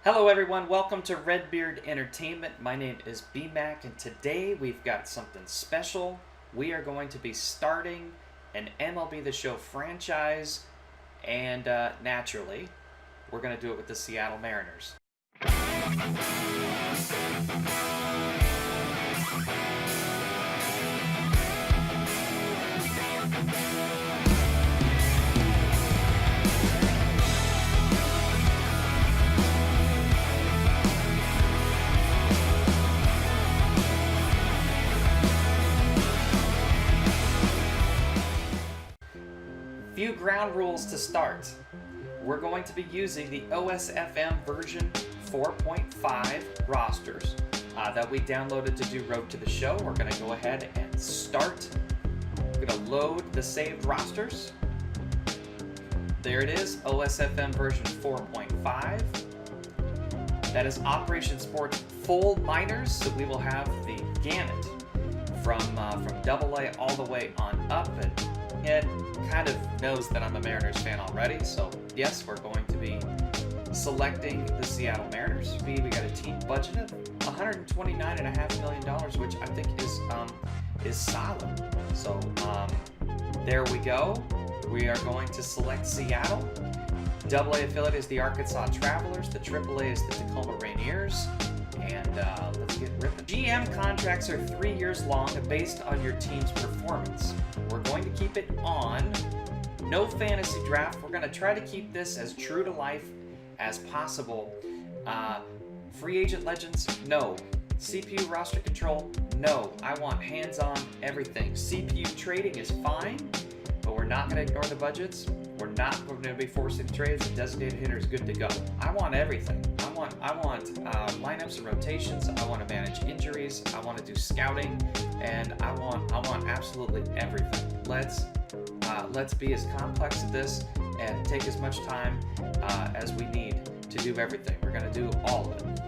Hello everyone, welcome to Redbeard Entertainment. My name is BMAC and today we've got something special. We are going to be starting an MLB The Show franchise and naturally, we're going to do it with the Seattle Mariners. Few ground rules to start. We're going to be using the OSFM version 4.5 rosters that we downloaded to do Road to the Show. We're going to go ahead and start. We're going to load the saved rosters. There it is, OSFM version 4.5. That is Operation Sports full minors, so we will have the gamut from AA all the way on up. And Ed kind of knows that I'm a Mariners fan already, so yes, we're going to be selecting the Seattle Mariners. We got a team budget of $129.5 million, which I think is solid. So there we go. We are going to select Seattle. AA affiliate is the Arkansas Travelers. The AAA is the Tacoma Rainiers. And let's get ripping. GM contracts are 3 years long based on your team's performance. We're going to keep it on. No fantasy draft. We're going to try to keep this as true to life as possible. Free agent legends? No. CPU roster control? No. I want hands-on everything. CPU trading is fine, but we're not going to ignore the budgets. We're not going to be forcing trades. The designated hitter is good to go. I want everything. I want lineups and rotations. I want to manage injuries. I want to do scouting, and I want absolutely everything. Let's be as complex as this and take as much time as we need to do everything. We're going to do all of it.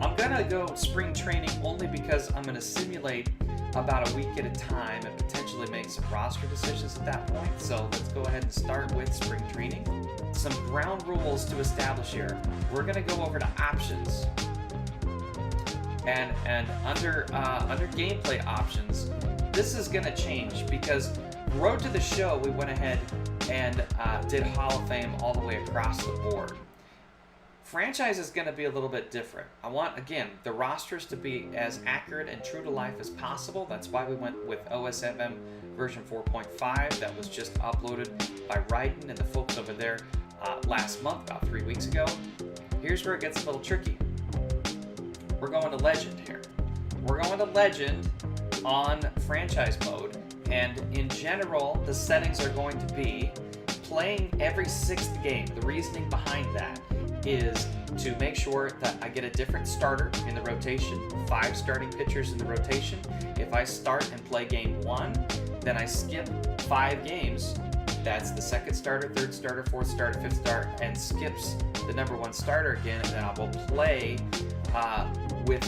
I'm going to go spring training only because I'm going to simulate about a week at a time and potentially make some roster decisions at that point. So let's go ahead and start with spring training. Some ground rules to establish here. We're going to go over to options, and under gameplay options, this is going to change because Road to the Show, we went ahead and did Hall of Fame all the way across the board. Franchise is going to be a little bit different. I want, again, the rosters to be as accurate and true to life as possible. That's why we went with OSFM version 4.5 that was just uploaded by Ryden and the folks over there last month, about 3 weeks ago. Here's where it gets a little tricky. We're going to Legend here. We're going to Legend on franchise mode, and in general, the settings are going to be playing every 6th game. The reasoning behind that is to make sure that I get a different starter in the rotation, 5 starting pitchers in the rotation. If I start and play game 1, then I skip 5 games. That's the 2nd starter, 3rd starter, 4th starter, 5th starter, and skips the number 1 starter again, and then I will play with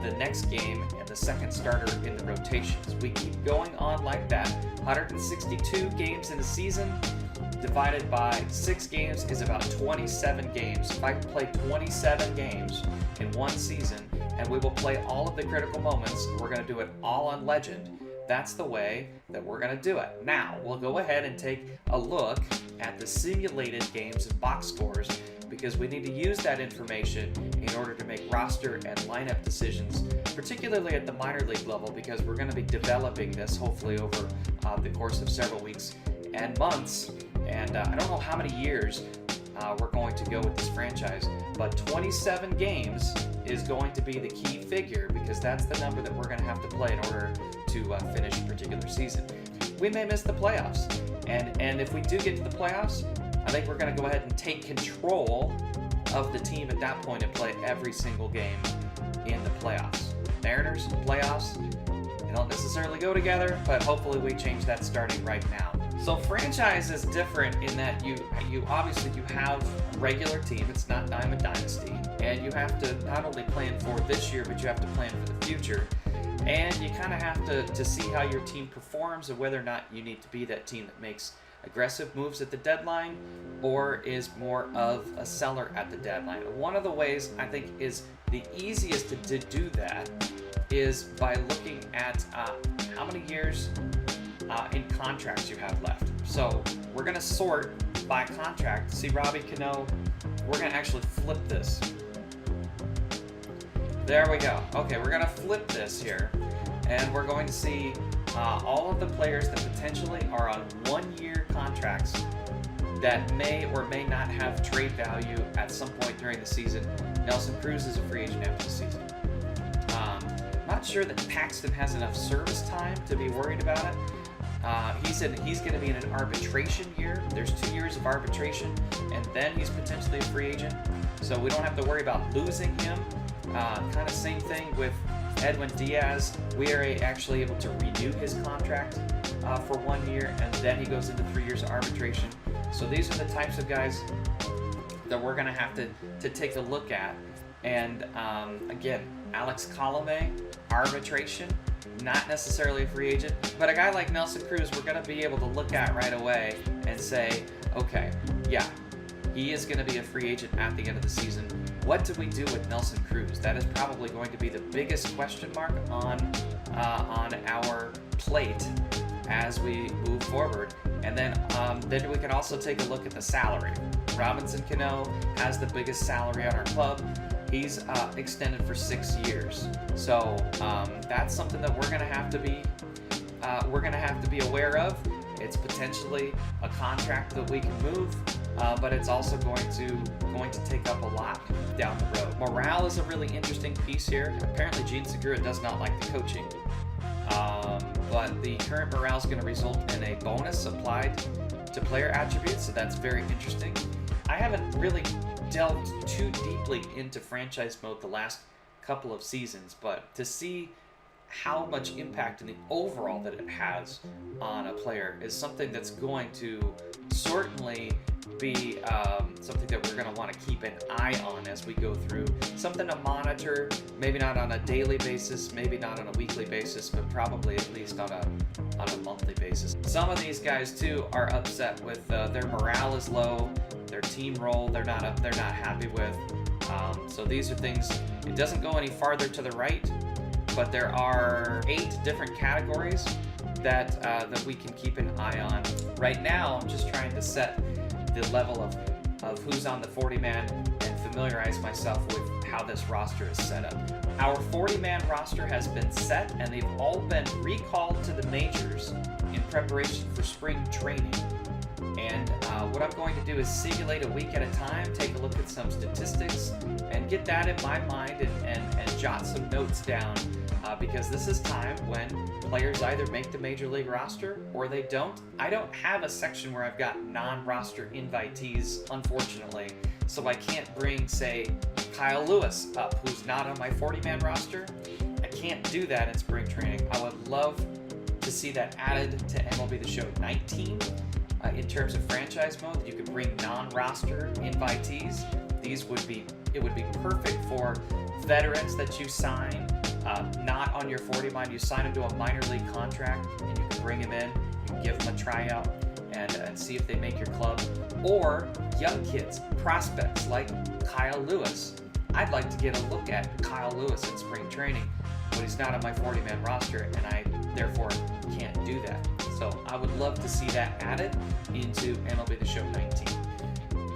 the next game and the 2nd starter in the rotations. We keep going on like that. 162 games in a season divided by 6 games is about 27 games. If I can play 27 games in one season, and we will play all of the critical moments, we're going to do it all on Legend. That's the way that we're going to do it. Now, we'll go ahead and take a look at the simulated games and box scores because we need to use that information in order to make roster and lineup decisions, particularly at the minor league level, because we're going to be developing this hopefully over the course of several weeks and months. And I don't know how many years we're going to go with this franchise, but 27 games is going to be the key figure because that's the number that we're going to have to play in order to finish a particular season. We may miss the playoffs, and if we do get to the playoffs, I think we're going to go ahead and take control of the team at that point and play every single game in the playoffs. Mariners, playoffs, they don't necessarily go together, but hopefully we change that starting right now. So franchise is different in that you obviously you have a regular team. It's not Diamond Dynasty, and you have to not only plan for this year, but you have to plan for the future. And you kind of have to see how your team performs and whether or not you need to be that team that makes aggressive moves at the deadline or is more of a seller at the deadline. One of the ways I think is the easiest to do that is by looking at how many years in contracts you have left. So we're going to sort by contract. See Robbie Cano, we're going to actually flip this. There we go. Okay, we're going to flip this here, and we're going to see all of the players that potentially are on 1-year contracts that may or may not have trade value at some point during the season. Nelson Cruz is a free agent after the season. Not sure that Paxton has enough service time to be worried about it. He said he's going to be in an arbitration year. There's 2 years of arbitration, and then he's potentially a free agent. So we don't have to worry about losing him. Kind of same thing with Edwin Diaz. We are actually able to renew his contract for 1 year, and then he goes into 3 years of arbitration. So these are the types of guys that we're going to have to take a look at. And again, Alex Colomé, arbitration, not necessarily a free agent, but a guy like Nelson Cruz, we're going to be able to look at right away and say, okay, yeah, he is going to be a free agent at the end of the season. What do we do with Nelson Cruz? That is probably going to be the biggest question mark on our plate as we move forward. And then we can also take a look at the salary. Robinson Cano has the biggest salary on our club. He's extended for 6 years, so that's something that we're going to have to be aware of. It's potentially a contract that we can move, but it's also going to take up a lot down the road. Morale is a really interesting piece here. Apparently, Gene Segura does not like the coaching, but the current morale is going to result in a bonus applied to player attributes, so that's very interesting. I haven't really delved too deeply into franchise mode the last couple of seasons, but to see how much impact in the overall that it has on a player is something that's going to certainly be something that we're going to want to keep an eye on as we go through. Something to monitor, maybe not on a daily basis, maybe not on a weekly basis, but probably at least on a monthly basis. Some of these guys too are upset with their morale is low, their team role they're not happy with. So these are things. It doesn't go any farther to the right, but there are 8 different categories that we can keep an eye on. Right now, I'm just trying to set the level of who's on the 40-man and familiarize myself with how this roster is set up. Our 40-man roster has been set, and they've all been recalled to the majors in preparation for spring training. And what I'm going to do is simulate a week at a time, take a look at some statistics, and get that in my mind and jot some notes down, because this is time when players either make the major league roster or they don't. I don't have a section where I've got non-roster invitees, unfortunately, so I can't bring, say, Kyle Lewis up, who's not on my 40-man roster. I can't do that in spring training. I would love to see that added to MLB The Show 19. In terms of franchise mode, you could bring non-roster invitees. It would be perfect for veterans that you sign, not on your 40-man. You sign them to a minor league contract, and you can bring them in, you can give them a tryout, and see if they make your club. Or young kids, prospects like Kyle Lewis. I'd like to get a look at Kyle Lewis in spring training, but he's not on my 40-man roster, and I therefore can't do that. So I would love to see that added into MLB The Show 19.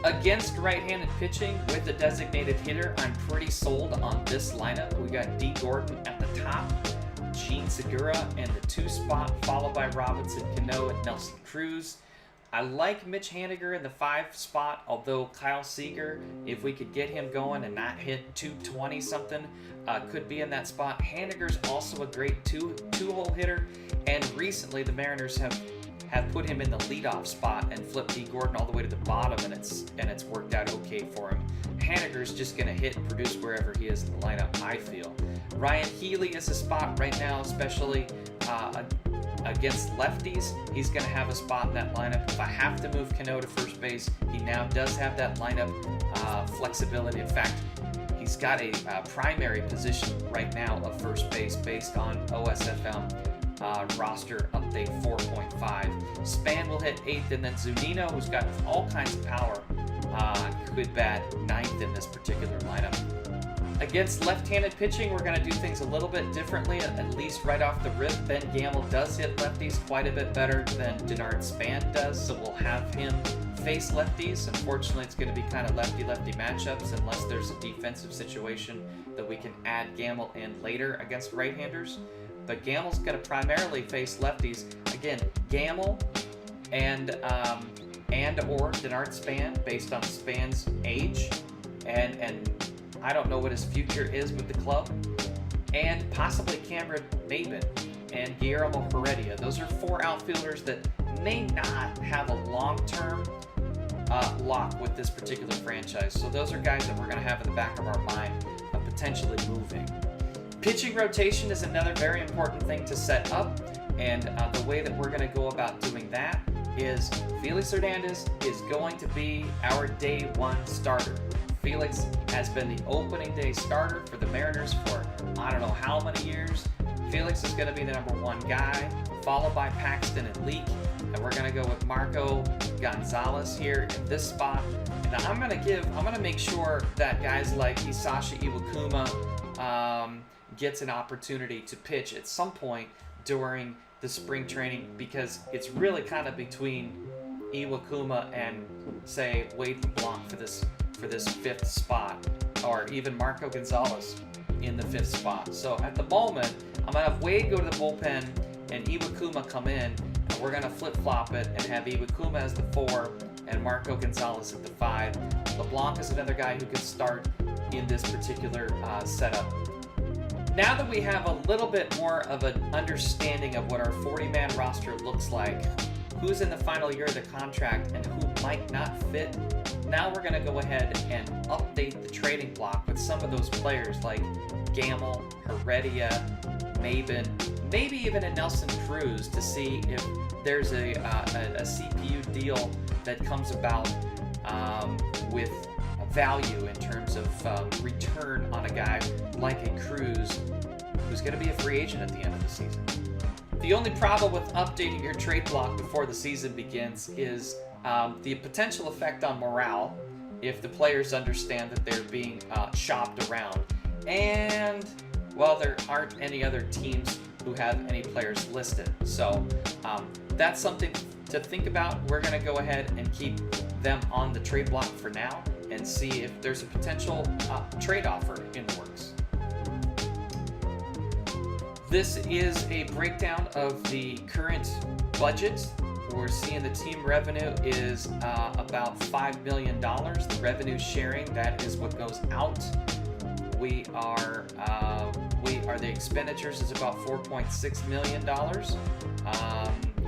Against right-handed pitching with the designated hitter, I'm pretty sold on this lineup. We got D. Gordon at the top, Gene Segura in the 2 spot, followed by Robinson Cano and Nelson Cruz. I like Mitch Haniger in the 5 spot, although Kyle Seager, if we could get him going and not hit 220 something, could be in that spot. Haniger's also a great two-hole hitter, and recently the Mariners have put him in the leadoff spot and flipped D. Gordon all the way to the bottom, and it's worked out okay for him. Haniger's just going to hit and produce wherever he is in the lineup, I feel. Ryan Healy is a spot right now, especially against lefties. He's going to have a spot in that lineup. If I have to move Cano to first base, he now does have that lineup flexibility. In fact, he's got a primary position right now of first base based on OSFM roster update 4.5. Span will hit 8th, and then Zunino, who's got all kinds of power, could bat 9th in this particular lineup. Against left-handed pitching, we're going to do things a little bit differently, at least right off the rip. Ben Gamel does hit lefties quite a bit better than Denard Span does, so we'll have him face lefties. Unfortunately, it's going to be kind of lefty-lefty matchups unless there's a defensive situation that we can add Gamel in later against right-handers. But Gamel's going to primarily face lefties. Again, Gamel and or Denard Span based on Span's age and I don't know what his future is with the club, and possibly Cameron Maben and Guillermo Heredia. Those are 4 outfielders that may not have a long-term lock with this particular franchise. So those are guys that we're going to have in the back of our mind of potentially moving. Pitching rotation is another very important thing to set up, and the way that we're going to go about doing that is Felix Hernandez is going to be our day 1 starter. Felix has been the opening day starter for the Mariners for I don't know how many years. Felix is going to be the number 1 guy, followed by Paxton and Leake, and we're going to go with Marco Gonzalez here in this spot. And I'm going to make sure that guys like Hisashi Iwakuma gets an opportunity to pitch at some point during the spring training, because it's really kind of between Iwakuma and, say, Wade LeBlanc for this 5th spot, or even Marco Gonzalez in the 5th spot. So at the moment, I'm going to have Wade go to the bullpen and Iwakuma come in, and we're going to flip-flop it and have Iwakuma as the 4 and Marco Gonzalez at the 5. LeBlanc is another guy who can start in this particular setup. Now that we have a little bit more of an understanding of what our 40-man roster looks like, who's in the final year of the contract and who might not fit, now we're going to go ahead and update the trading block with some of those players like Gamel, Heredia, Maben, maybe even a Nelson Cruz, to see if there's a CPU deal that comes about with value in terms of return on a guy like a Cruz who's going to be a free agent at the end of the season. The only problem with updating your trade block before the season begins is the potential effect on morale if the players understand that they're being shopped around. And, well, there aren't any other teams who have any players listed. So that's something to think about. We're going to go ahead and keep them on the trade block for now and see if there's a potential trade offer in the works. This is a breakdown of the current budget. We're seeing the team revenue is about $5 million. The revenue sharing, that is what goes out. We are the expenditures is about $4.6 million.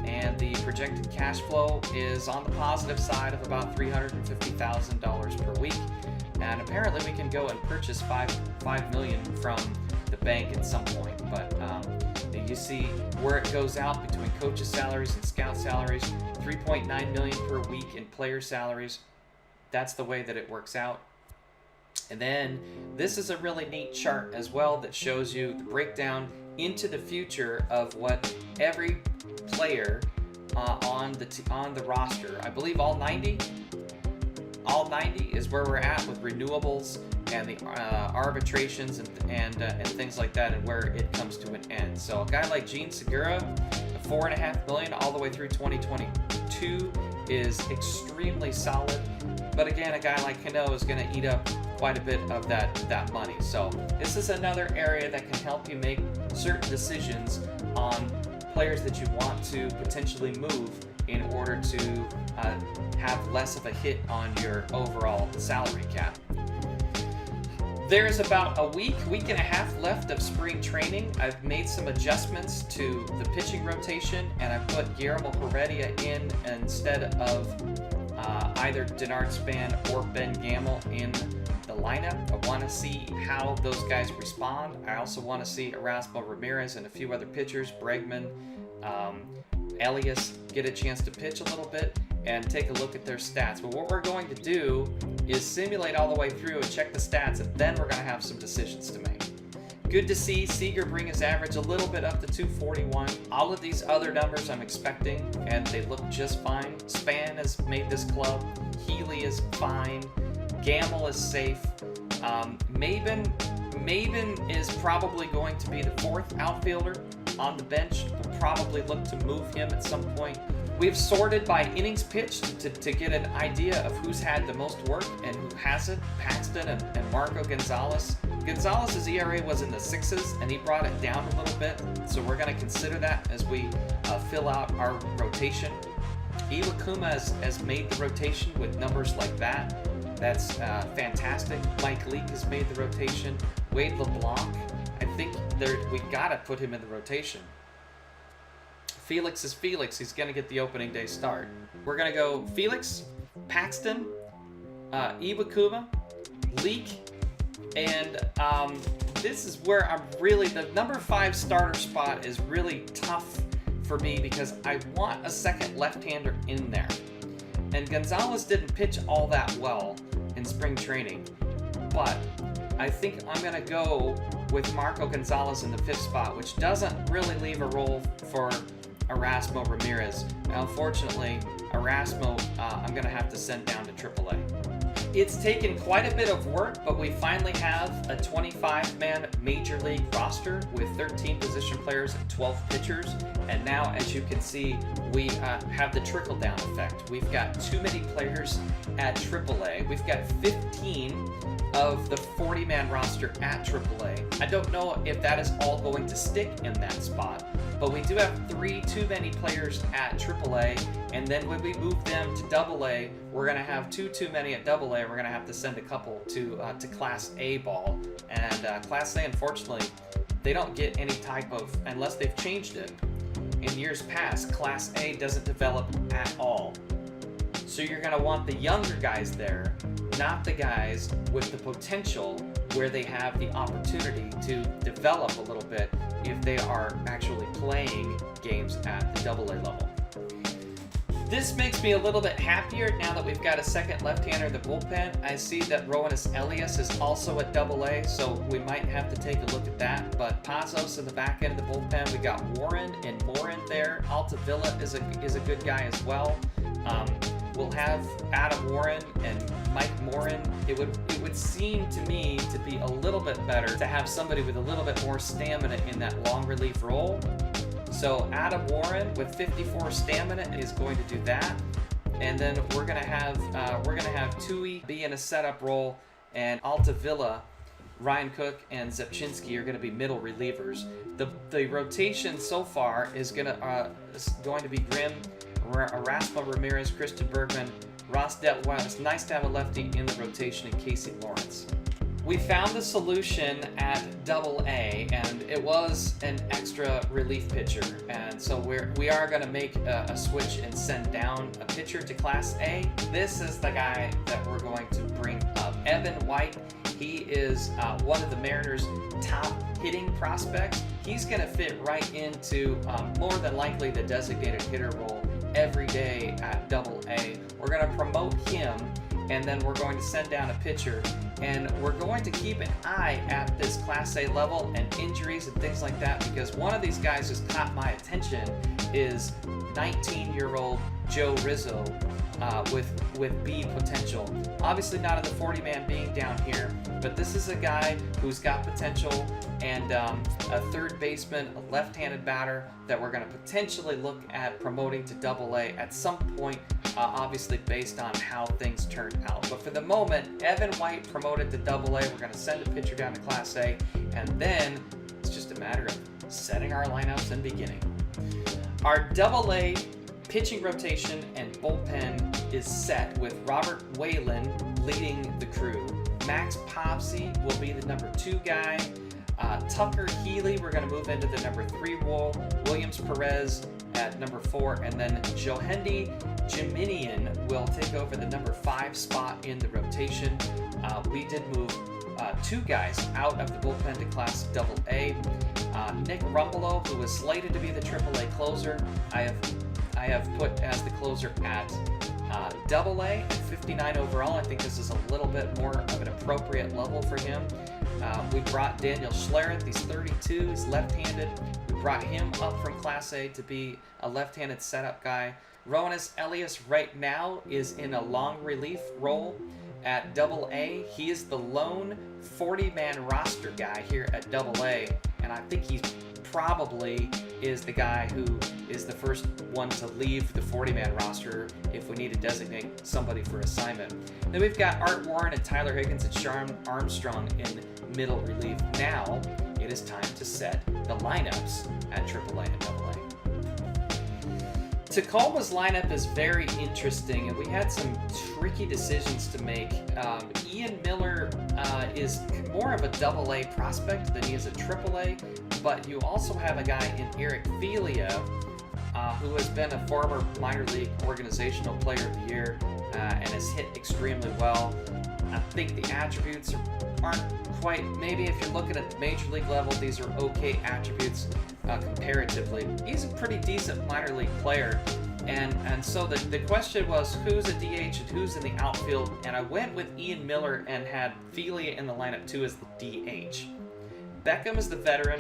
And the projected cash flow is on the positive side of about $350,000 per week. And apparently we can go and purchase $5 million from the bank at some point. But you see where it goes out between coaches' salaries and scout salaries, $3.9 million per week in player salaries. That's the way that it works out. And then this is a really neat chart as well that shows you the breakdown into the future of what every player on the roster, I believe all 90 is where we're at with renewables and the arbitrations and things like that, and where it comes to an end. So a guy like Gene Segura, $4.5 million all the way through 2022 is extremely solid. But again, a guy like Cano is going to eat up quite a bit of that money. So this is another area that can help you make certain decisions on players that you want to potentially move in order to have less of a hit on your overall salary cap. There's about a week and a half left of spring training. I've made some adjustments to the pitching rotation, and I put Guillermo Heredia in instead of either Denard Span or Ben Gamel in the lineup. I want to see how those guys respond. I also want to see Erasmo Ramirez and a few other pitchers, Bregman, Elias, get a chance to pitch a little bit and take a look at their stats. But what we're going to do is simulate all the way through and check the stats, and then we're going to have some decisions to make. Good to see Seager bring his average a little bit up to 241. All of these other numbers I'm expecting, and they look just fine. Span has made this club. Healy is fine. Gamble is safe. Maben is probably going to be the fourth outfielder on the bench. We'll probably look to move him at some point. We've sorted by innings pitched to get an idea of who's had the most work and who hasn't. Paxton and Marco Gonzalez. Gonzalez's ERA was in the 6s, and he brought it down a little bit, so we're going to consider that as we fill out our rotation. Iwakuma has made the rotation with numbers like that. That's fantastic. Mike Leake has made the rotation. Wade LeBlanc, I think we got to put him in the rotation. Felix is Felix. He's going to get the opening day start. We're going to go Felix, Paxton, Iwakuma, Leake, and this is where I'm really, the number 5 starter spot is really tough for me because I want a second left-hander in there. And Gonzalez didn't pitch all that well in spring training, but I think I'm going to go with Marco Gonzalez in the 5th spot, which doesn't really leave a role for Erasmo Ramirez. Now, unfortunately, Erasmo, I'm going to have to send down to AAA. It's taken quite a bit of work, but we finally have a 25-man major league roster with 13 position players and 12 pitchers. And now, as you can see, we have the trickle-down effect. We've got too many players at AAA. We've got 15 of the 40-man roster at AAA. I don't know if that is all going to stick in that spot, but we do have 3 too many players at AAA, and then when we move them to AA, we're going to have 2 too many at AA. We're going to have to send a couple to Class A ball, and Class A, unfortunately, they don't get any type of, unless they've changed it. In years past, Class A doesn't develop at all. So you're going to want the younger guys there, not the guys with the potential where they have the opportunity to develop a little bit if they are actually playing games at the AA level. This makes me a little bit happier now that we've got a second left-hander in the bullpen. I see that Rowanus Elias is also at AA, so we might have to take a look at that. But Pazos in the back end of the bullpen, we got Warren and Morin there. Altavilla is a good guy as well. We'll have Adam Warren and Mike Morin. It would seem to me to be a little bit better to have somebody with a little bit more stamina in that long relief role. So Adam Warren with 54 stamina is going to do that, and then we're gonna have Tui be in a setup role, and Altavilla, Ryan Cook, and Zepchinski are going to be middle relievers. The rotation so far is going to be Grimm, Erasmo Ramirez, Christian Bergman, Ross Detwild. It's nice to have a lefty in the rotation, and Casey Lawrence. We found the solution at AA, and it was an extra relief pitcher. And so we are going to make a switch and send down a pitcher to Class A. This is the guy that we're going to bring up. Evan White, he is one of the Mariners' top hitting prospects. He's going to fit right into more than likely the designated hitter role every day at AA. We're going to promote him, and then we're going to send down a pitcher, and we're going to keep an eye at this Class A level and injuries and things like that, because one of these guys who's caught my attention is 19-year-old Joe Rizzo with B potential. Obviously not in the 40-man being down here, but this is a guy who's got potential, and a third baseman, a left-handed batter that we're going to potentially look at promoting to AA at some point, obviously based on how things turn out. But for the moment, Evan White promoted to AA. We're going to send a pitcher down to Class A, and then it's just a matter of setting our lineups and beginning. Our AA pitching rotation and bullpen is set with Robert Whalen leading the crew. Max Popsy will be the number 2 guy. Tucker Healy, we're going to move into the number 3 role. Williams Perez at number 4, and then Johendi Jiminian will take over the number 5 spot in the rotation. We did move 2 guys out of the bullpen to Class AA. Nick Rumbolo, who was slated to be the AAA closer, I have put as the closer at Double A at 59 overall. I think this is a little bit more of an appropriate level for him. We brought Daniel Schlereth. He's 32. He's left-handed. We brought him up from Class A to be a left-handed setup guy. Rowanus Elias right now is in a long relief role at Double A. He is the lone 40-man roster guy here at Double A, and I think he's probably is the guy who is the first one to leave the 40-man roster if we need to designate somebody for assignment. Then we've got Art Warren and Tyler Higgins and Sean Armstrong in middle relief. Now it is time to set the lineups at AAA and AA. Tacoma's lineup is very interesting, and we had some tricky decisions to make. Ian Miller is more of a AA prospect than he is a AAA, but you also have a guy in Eric Filia, who has been a former minor league organizational player of the year and has hit extremely well. I think the attributes aren't quite, maybe if you're looking at the major league level, these are okay attributes comparatively. He's a pretty decent minor league player. And so the question was, who's a DH and who's in the outfield? And I went with Ian Miller and had Filia in the lineup too as the DH. Beckham is the veteran.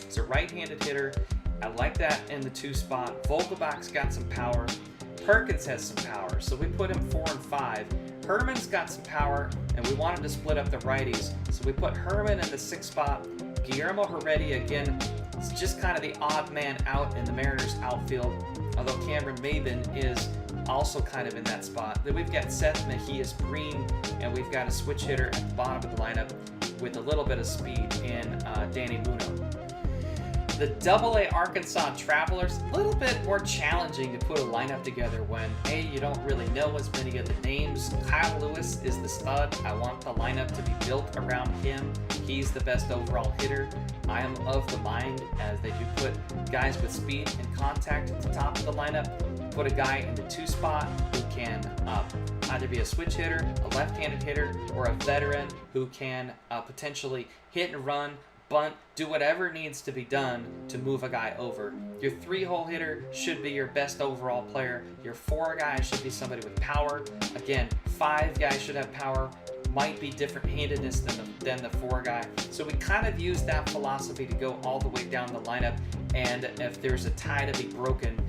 He's a right-handed hitter. I like that in the 2 spot. Vogelbach's got some power. Perkins has some power, so we put him 4 and 5. Herman's got some power, and we wanted to split up the righties, so we put Herman in the 6th spot. Guillermo Heredia, again, is just kind of the odd man out in the Mariners outfield, although Cameron Maben is also kind of in that spot. Then we've got Seth Mejias Green, and we've got a switch hitter at the bottom of the lineup with a little bit of speed in Danny Muno. The AA Arkansas Travelers, a little bit more challenging to put a lineup together when, A, you don't really know as many of the names. Kyle Lewis is the stud. I want the lineup to be built around him. He's the best overall hitter. I am of the mind, as they do put guys with speed and contact at the top of the lineup. Put a guy in the 2 spot who can either be a switch hitter, a left-handed hitter, or a veteran who can potentially hit and run, bunt, do whatever needs to be done to move a guy over. Your 3-hole hitter should be your best overall player. Your 4 guys should be somebody with power. Again, 5 guys should have power. Might be different handedness than the 4 guy. So we kind of use that philosophy to go all the way down the lineup. And if there's a tie to be broken,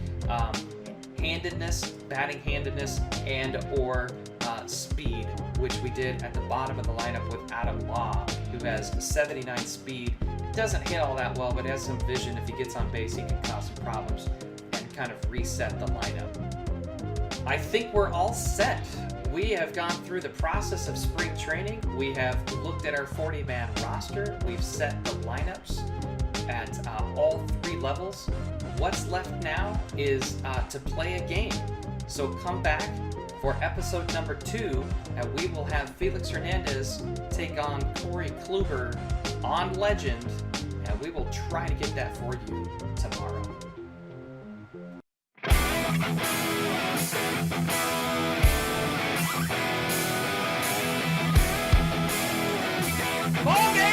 handedness, batting handedness, and or speed, which we did at the bottom of the lineup with Adam Law, who has 79 speed. Doesn't hit all that well, but has some vision. If he gets on base, he can cause some problems and kind of reset the lineup. I think we're all set. We have gone through the process of spring training. We have looked at our 40-man roster. We've set the lineups at all 3 levels. What's left now is to play a game. So come back for episode number 2, and we will have Felix Hernandez take on Corey Kluber on Legend, and we will try to get that for you tomorrow. Ball game!